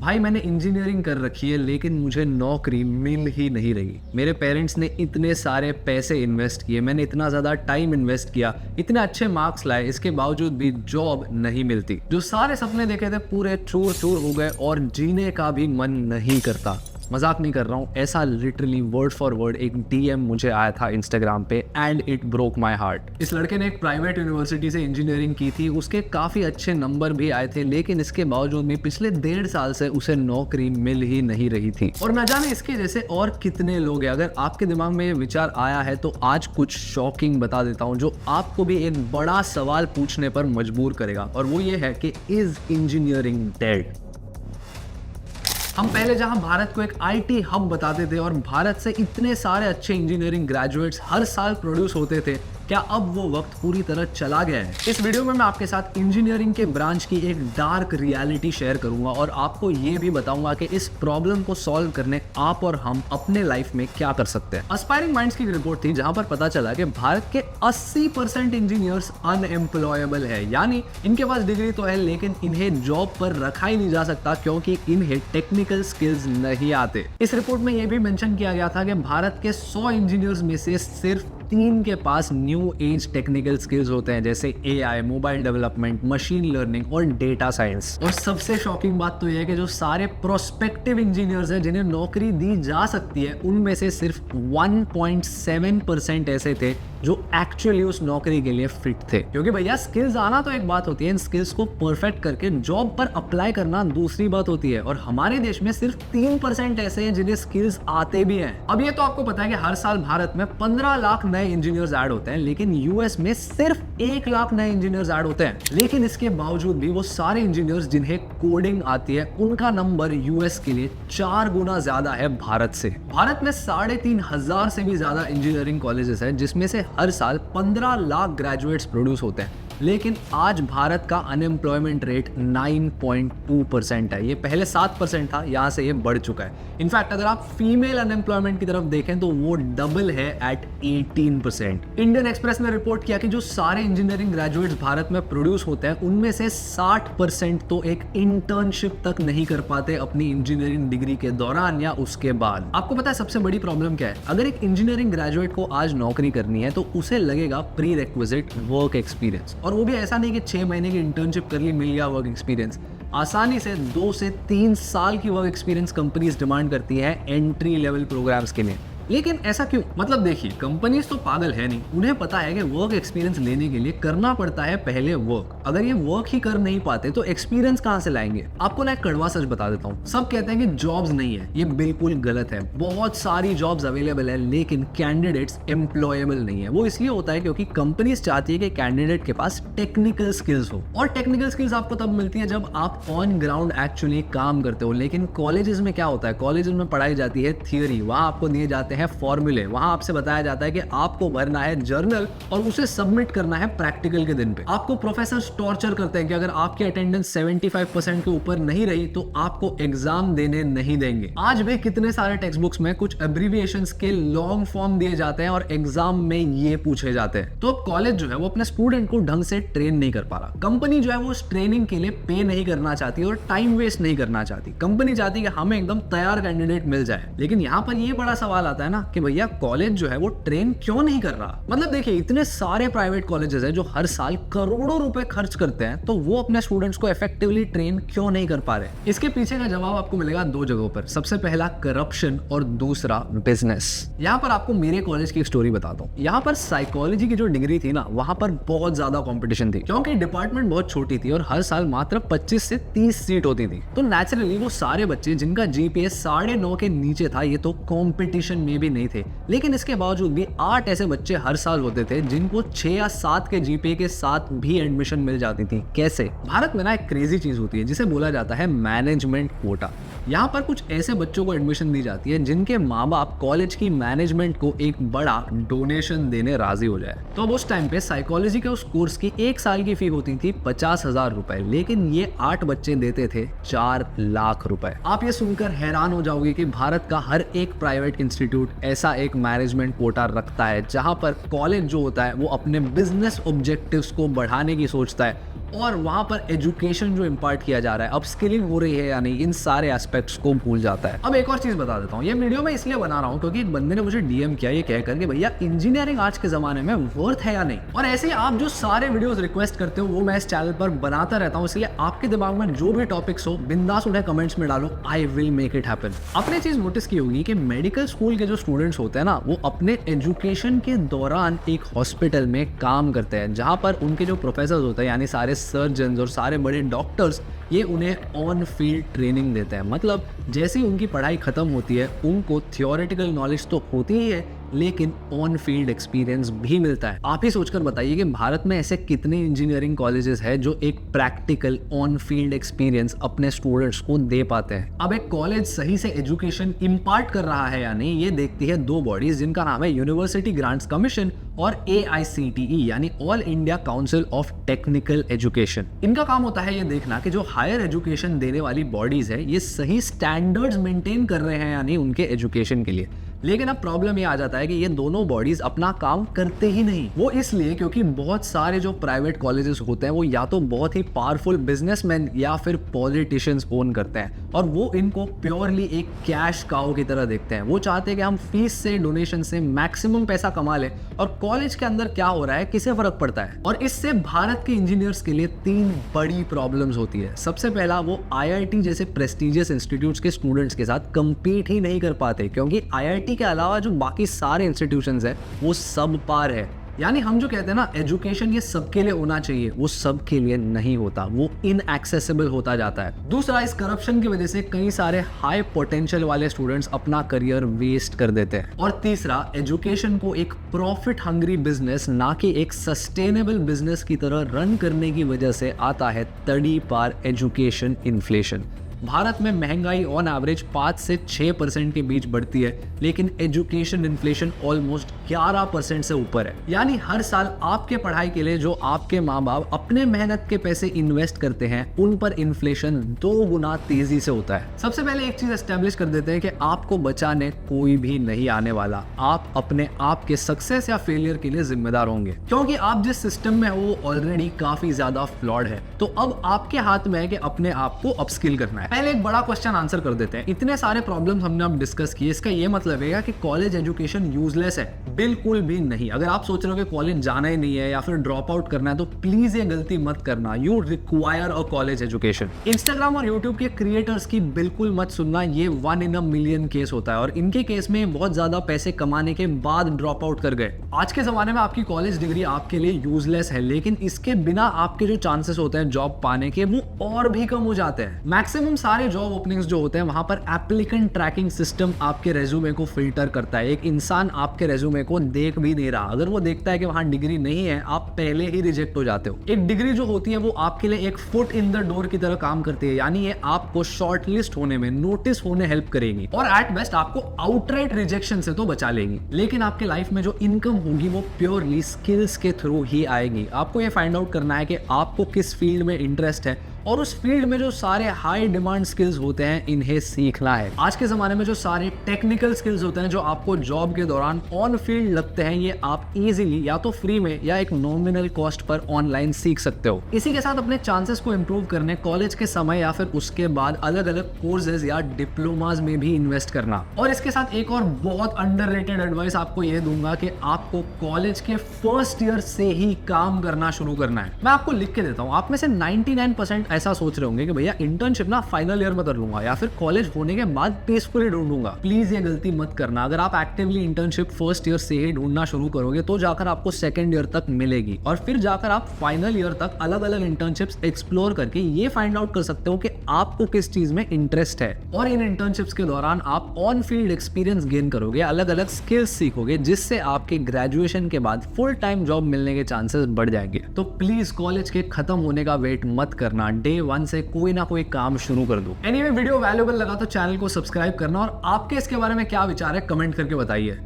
भाई मैंने इंजीनियरिंग कर रखी है लेकिन मुझे नौकरी मिल ही नहीं रही। मेरे पेरेंट्स ने इतने सारे पैसे इन्वेस्ट किए, मैंने इतना ज़्यादा टाइम इन्वेस्ट किया, इतने अच्छे मार्क्स लाए, इसके बावजूद भी जॉब नहीं मिलती। जो सारे सपने देखे थे पूरे चूर चूर हो गए और जीने का भी मन नहीं करता। मजाक नहीं कर रहा हूँ, ऐसा लिटरली वर्ड फॉर वर्ड एक डीएम मुझे आया था इंस्टाग्राम पे and it broke my heart. इस लड़के ने एक प्राइवेट यूनिवर्सिटी से इंजीनियरिंग की थी, उसके काफ़ी अच्छे नंबर भी आए थे, लेकिन इसके बावजूद भी पिछले 1.5 साल से उसे नौकरी मिल ही नहीं रही थी। और न जाने इसके जैसे और कितने लोग हैं। अगर आपके दिमाग में ये विचार आया है तो आज कुछ शॉकिंग बता देता हूँ जो आपको भी एक बड़ा सवाल पूछने पर मजबूर करेगा, और वो ये है कि इज इंजीनियरिंग डेड? हम पहले जहां भारत को एक आईटी हब बताते थे और भारत से इतने सारे अच्छे इंजीनियरिंग ग्रेजुएट्स हर साल प्रोड्यूस होते थे, क्या अब वो वक्त पूरी तरह चला गया है? इस वीडियो में मैं आपके साथ इंजीनियरिंग के ब्रांच की एक डार्क रियलिटी शेयर करूंगा और आपको ये भी बताऊंगा कि इस प्रॉब्लम को सॉल्व करने आप और हम अपने लाइफ में क्या कर सकते हैं। एस्पायरिंग माइंड्स की रिपोर्ट थी जहां पर पता चला कि भारत के 80% इंजीनियर्स अनएम्प्लॉयबल है, यानी इनके पास डिग्री तो है लेकिन इन्हें जॉब पर रखा ही नहीं जा सकता क्योंकि इन्हें टेक्निकल स्किल्स नहीं आते। इस रिपोर्ट में यह भी मेंशन किया गया था कि भारत के 100 इंजीनियर्स में से सिर्फ 3 के पास न्यू एज टेक्निकल स्किल्स होते हैं, जैसे AI, mobile development, machine learning और डेटा साइंस। और सबसे शॉकिंग बात तो यह है कि जो सारे प्रोस्पेक्टिव इंजीनियर्स हैं जिन्हें नौकरी दी जा सकती है, उनमें से सिर्फ 1.7% ऐसे थे जो एक्चुअली उस नौकरी के लिए फिट थे। क्योंकि भैया स्किल्स आना तो एक बात होती है, इन स्किल्स को परफेक्ट करके जॉब पर अप्लाई करना दूसरी बात होती है। और हमारे देश में सिर्फ 3% ऐसे हैं जिन्हें स्किल्स आते भी हैं। अब ये तो आपको पता है कि हर साल भारत में 15 लाख नए इंजीनियर्स ऐड होते हैं, लेकिन यूएस में सिर्फ 1 लाख नए इंजीनियर्स ऐड होते हैं। लेकिन इसके बावजूद भी वो सारे इंजीनियर्स जिन्हें कोडिंग आती है, उनका नंबर यूएस के लिए 4 गुना ज्यादा है भारत से। भारत में 3,500 से भी ज्यादा इंजीनियरिंग कॉलेजेस हैं, जिसमें से हर साल 15 लाख ग्रेजुएट्स प्रोड्यूस होते हैं। लेकिन आज भारत का अनएम्प्लॉयमेंट रेट 9.2% है। ये पहले 7% था, यहाँ से ये बढ़ चुका है। इनफैक्ट अगर आप फीमेल अनएम्प्लॉयमेंट की तरफ देखें तो वो डबल है एट 18%। इंडियन एक्सप्रेस ने रिपोर्ट किया कि जो सारे इंजीनियरिंग ग्रेजुएट्स भारत में प्रोड्यूस होते हैं, उनमें से 60% तो एक इंटर्नशिप तक नहीं कर पाते अपनी इंजीनियरिंग डिग्री के दौरान या उसके बाद। आपको पता है सबसे बड़ी प्रॉब्लम क्या है? अगर एक इंजीनियरिंग ग्रेजुएट को आज नौकरी करनी है तो उसे लगेगा प्री रिक्विजिट वर्क एक्सपीरियंस, और वो भी ऐसा नहीं कि 6 महीने की इंटर्नशिप कर ली, मिल गया वर्क एक्सपीरियंस। आसानी से 2 से 3 साल की वर्क एक्सपीरियंस कंपनीज डिमांड करती है एंट्री लेवल प्रोग्राम्स के लिए। लेकिन ऐसा क्यों? मतलब देखिए, कंपनीज तो पागल है नहीं, उन्हें पता है कि वर्क एक्सपीरियंस लेने के लिए करना पड़ता है पहले वर्क। अगर ये वर्क ही कर नहीं पाते तो एक्सपीरियंस कहां से लाएंगे? आपको ना एक कड़वा सच बता देता हूं, सब कहते हैं कि जॉब्स नहीं है, ये बिल्कुल गलत है। बहुत सारी जॉब्स अवेलेबल है लेकिन कैंडिडेट्स एम्प्लॉयबल नहीं है। वो इसलिए होता है क्योंकि कंपनीज चाहती है कि कैंडिडेट के पास टेक्निकल स्किल्स हो, और टेक्निकल स्किल्स आपको तब मिलती है जब आप ऑन ग्राउंड एक्चुअली काम करते हो। लेकिन कॉलेजेस में क्या होता है? कॉलेजेस में पढ़ाई जाती है थियोरी, वहां आपको दिए जाते हैं फॉर्मूले, वहां आपसे बताया जाता है कि आपको भरना है जर्नल और उसे सबमिट करना है प्रैक्टिकल के दिन पे। आपको प्रोफेसर टॉर्चर करते हैं कि अगर आपकी अटेंडेंस 75% के ऊपर नहीं रही तो आपको एग्जाम देने नहीं देंगे। आज भी कितने सारे टेक्स्ट बुक्स में कुछ एब्रिविएशंस के लॉन्ग फॉर्म दिए जाते हैं और एग्जाम में ये पूछे जाते हैं। तो कॉलेज जो है वो अपने स्टूडेंट को ढंग से ट्रेन नहीं कर पा रहा। कंपनी जो है वो उस ट्रेनिंग के लिए पे नहीं करना चाहती और टाइम वेस्ट नहीं करना चाहती। कंपनी चाहती है कि हमें एकदम तैयार कैंडिडेट मिल जाए। लेकिन यहाँ पर ये बड़ा सवाल आता है ना कि भैया कॉलेज जो है वो ट्रेन क्यों नहीं कर रहा? मतलब देखिए, इतने सारे प्राइवेट कॉलेजेस हैं जो हर साल करोड़ों रुपए खर्च करते हैं, तो वो अपने स्टूडेंट्स को इफेक्टिवली ट्रेन क्यों नहीं कर पा रहे? इसके पीछे का जवाब आपको मिलेगा 2 जगहों पर। सबसे पहला करप्शन और दूसरा बिजनेस। यहाँ पर आपको मेरे कॉलेज की एक स्टोरी बताता हूँ। यहाँ पर साइकोलॉजी की जो डिग्री थी ना, वहां पर बहुत ज्यादा कॉम्पिटिशन थी क्योंकि डिपार्टमेंट बहुत छोटी थी और हर साल मात्र 25 से 30 सीट होती थी। तो नेचुरली वो सारे बच्चे जिनका जीपीए 9.5 के नीचे था, ये तो कॉम्पिटिशन में भी नहीं थे। लेकिन इसके बावजूद भी 8 ऐसे बच्चे हर साल होते थे जिनको 6 या 7 के जीपीए के साथ भी एडमिशन मिल जाती थी। कैसे? भारत में ना एक क्रेजी चीज होती है जिसे बोला जाता है मैनेजमेंट कोटा। यहाँ पर कुछ ऐसे बच्चों को एडमिशन दी जाती है जिनके माँ बाप कॉलेज की मैनेजमेंट को एक बड़ा डोनेशन देने राजी हो जाए। तो अब उस टाइम पे साइकोलॉजी के उस कोर्स की 1 साल की फी होती थी 50,000 रुपए, लेकिन ये 8 बच्चे देते थे 4 लाख रुपए। आप ये सुनकर हैरान हो जाओगे कि भारत का हर एक प्राइवेट इंस्टीट्यूट ऐसा एक मैनेजमेंट कोटा रखता है जहां पर कॉलेज जो होता है वो अपने बिजनेस ऑब्जेक्टिव्स को बढ़ाने की सोचता है और वहाँ पर एजुकेशन जो इम्पार्ट किया जा रहा है, अपस्किलिंग हो रही है या नहीं, इन सारे एस्पेक्ट्स को भूल जाता है। अब एक और चीज़ बता देता हूँ, ये वीडियो मैं इसलिए बना रहा हूँ क्योंकि एक बंदे ने मुझे डीएम किया ये कहकर के भैया इंजीनियरिंग आज के ज़माने में वर्थ है या नहीं। और ऐसे ही आप जो सारे वीडियोस रिक्वेस्ट करते हो वो मैं इस चैनल पर बनाता रहता हूँ, इसलिए आपके दिमाग में जो भी टॉपिक्स हो बिंदास उन्हें कमेंट्स में डालो, I will make it happen. आपने चीज़ नोटिस की होगी कि मेडिकल स्कूल के जो स्टूडेंट्स होते हैं ना, वो अपने एजुकेशन के दौरान एक हॉस्पिटल में काम करते हैं, जहाँ पर उनके जो प्रोफेसर होते हैं यानी सारे सर्जन और सारे बड़े डॉक्टर्स ये उन्हें ऑन फील्ड ट्रेनिंग देते हैं। मतलब जैसे ही उनकी पढ़ाई खत्म होती है उनको थियोरेटिकल नॉलेज तो होती ही है, लेकिन ऑन फील्ड एक्सपीरियंस भी मिलता है। आप ही सोचकर बताइए कि भारत में ऐसे कितने इंजीनियरिंग कॉलेजेस हैं जो एक प्रैक्टिकल ऑन फील्ड एक्सपीरियंस अपने स्टूडेंट्स को दे पाते हैं। अब एक कॉलेज सही से एजुकेशन इम्पार्ट कर रहा है या नहीं, ये देखती है दो बॉडीज जिनका नाम है यूनिवर्सिटी ग्रांट्स कमीशन और AICTE यानी all India council of technical education. इनका काम होता है ये देखना कि जो हायर एजुकेशन देने वाली बॉडीज है ये सही स्टैंडर्ड्स मेंटेन कर रहे हैं या नहीं उनके एजुकेशन के लिए। लेकिन अब प्रॉब्लम ये आ जाता है कि ये दोनों बॉडीज अपना काम करते ही नहीं। वो इसलिए क्योंकि बहुत सारे जो प्राइवेट कॉलेजेस होते हैं वो या तो बहुत ही पावरफुल बिजनेसमैन या फिर पॉलिटिशियंस ओन करते हैं, और वो इनको प्योरली एक कैश काउ की तरह देखते हैं। वो चाहते हैं कि हम फीस से, डोनेशन से मैक्सिमम पैसा कमा लें, और कॉलेज के अंदर क्या हो रहा है किसे फर्क पड़ता है। और इससे भारत के इंजीनियर्स के लिए 3 बड़ी प्रॉब्लम्स होती है। सबसे पहला, वो IIT जैसे प्रेस्टिजियस इंस्टीट्यूट्स के स्टूडेंट्स के साथ कंपीट ही नहीं कर पाते, क्योंकि IIT के अलावा जो बाकी सारे इंस्टीट्यूशंस है वो सब पार है। यानी हम जो कहते हैं ना एजुकेशन ये सबके लिए होना चाहिए, वो सबके लिए नहीं होता, वो इनएक्सेसिबल होता जाता है। दूसरा, इस करप्शन की वजह से कई सारे हाई पोटेंशियल वाले स्टूडेंट्स अपना करियर वेस्ट कर देते हैं। और तीसरा, एजुकेशन को एक प्रॉफिट हंग्री बिजनेस ना कि एक सस्टेनेबल बिजनेस की तरह रन करने की वजह से आता है तड़ी पार एजुकेशन इन्फ्लेशन। भारत में महंगाई ऑन एवरेज 5 से 6% के बीच बढ़ती है, लेकिन एजुकेशन इन्फ्लेशन ऑलमोस्ट 11% से ऊपर है। यानी हर साल आपके पढ़ाई के लिए जो आपके माँ बाप अपने मेहनत के पैसे इन्वेस्ट करते हैं उन पर इन्फ्लेशन 2 गुना तेजी से होता है। सबसे पहले एक चीज एस्टेब्लिश कर देते हैं कि आपको बचाने कोई भी नहीं आने वाला, आप अपने आप के सक्सेस या फेलियर के लिए जिम्मेदार होंगे, क्योंकि आप जिस सिस्टम में हो वो ऑलरेडी काफी ज्यादा फ्लॉड है। तो अब आपके हाथ में है कि अपने आप को अपस्किल करना है। पहले एक बड़ा क्वेश्चन आंसर कर देते हैं। इतने सारे प्रॉब्लम्स हमने अब डिस्कस किए, इसका ये मतलब है कि कॉलेज एजुकेशन यूजलेस है? बिल्कुल भी नहीं। अगर आप सोच रहे हो कि कॉलेज जाना ही नहीं है या फिर ड्रॉप आउट करना है तो प्लीज ये गलती मत करना। You require a college education. Instagram और यूट्यूब के क्रिएटर्स की बिल्कुल मत सुनना, ये 1 in a million केस होता है, और इनके केस में बहुत ज्यादा पैसे कमाने के बाद ड्रॉप आउट कर गए। आज के जमाने में आपकी कॉलेज डिग्री आपके लिए यूजलेस है, लेकिन इसके बिना आपके जो चांसेस होते हैं जॉब पाने के वो और भी कम हो जाते हैं। मैक्सिमम सारे जॉब ओपनिंग्स जो होते हैं वहां पर एप्लीकेंट ट्रैकिंग सिस्टम आपके रेज्यूमे को फिल्टर करता है। एक इंसान आपके रेज्यूमे को देख भी नहीं रहा, अगर वो देखता है कि वहां डिग्री नहीं है आप पहले ही रिजेक्ट हो जाते हो। एक डिग्री जो होती है वो आपके लिए एक फुट इन द डोर की तरह काम करती है, यानी ये आपको शॉर्ट लिस्ट होने में, नोटिस होने हेल्प करेगी, और एट बेस्ट आपको आउटराइट रिजेक्शन से तो बचा लेगी। लेकिन आपके लाइफ में जो इनकम होगी वो प्योरली स्किल्स के थ्रू ही आएगी। आपको ये फाइंड आउट करना है कि आपको किस फील्ड में इंटरेस्ट है, और उस फील्ड में जो सारे हाई डिमांड स्किल्स होते हैं इन्हें सीखना है। आज के जमाने में जो सारे टेक्निकल स्किल्स होते हैं जो आपको जॉब के दौरान ऑन फील्ड लगते हैं, ये आप इजीली या तो फ्री में या एक नॉमिनल कॉस्ट पर ऑनलाइन सीख सकते हो। इसी के साथ अपने चांसेस को इंप्रूव करने कॉलेज के समय या फिर उसके बाद अलग अलग कोर्सेज या डिप्लोमाज में भी इन्वेस्ट करना। और इसके साथ एक और बहुत अंडररेटेड एडवाइस आपको यह दूंगा कि आपको कॉलेज के फर्स्ट ईयर से ही काम करना शुरू करना है। मैं आपको लिख के देता हूँ, आप में से 99% ऐसा सोच रहे होंगे कि भैया इंटर्नशिप ना फाइनल ईयर में कर लूंगा या फिर कॉलेज होने के बाद पीसफुली ढूंढूंगा। प्लीज ये गलती मत करना। अगर आप एक्टिवली इंटर्नशिप फर्स्ट ईयर से ही ढूंढना शुरू करोगे तो जाकर आपको सेकंड ईयर तक मिलेगी, और फिर जाकर आप फाइनल ईयर तक अलग अलग इंटर्नशिप्स एक्सप्लोर करके ये फाइंड आउट कर सकते हो कि आपको किस चीज में इंटरेस्ट है। और इन इंटर्नशिप्स के दौरान आप ऑन फील्ड एक्सपीरियंस गेन करोगे, अलग अलग स्किल्स सीखोगे, जिससे आपके ग्रेजुएशन के बाद फुल टाइम जॉब मिलने के चांसेस बढ़ जाएंगे। तो प्लीज कॉलेज के खत्म होने का वेट मत करना, डे 1 से कोई ना कोई काम शुरू कर दो। एनीवे, वीडियो वैल्यूएबल लगा तो चैनल को सब्सक्राइब करना, और आपके इसके बारे में क्या विचार है कमेंट करके बताइए।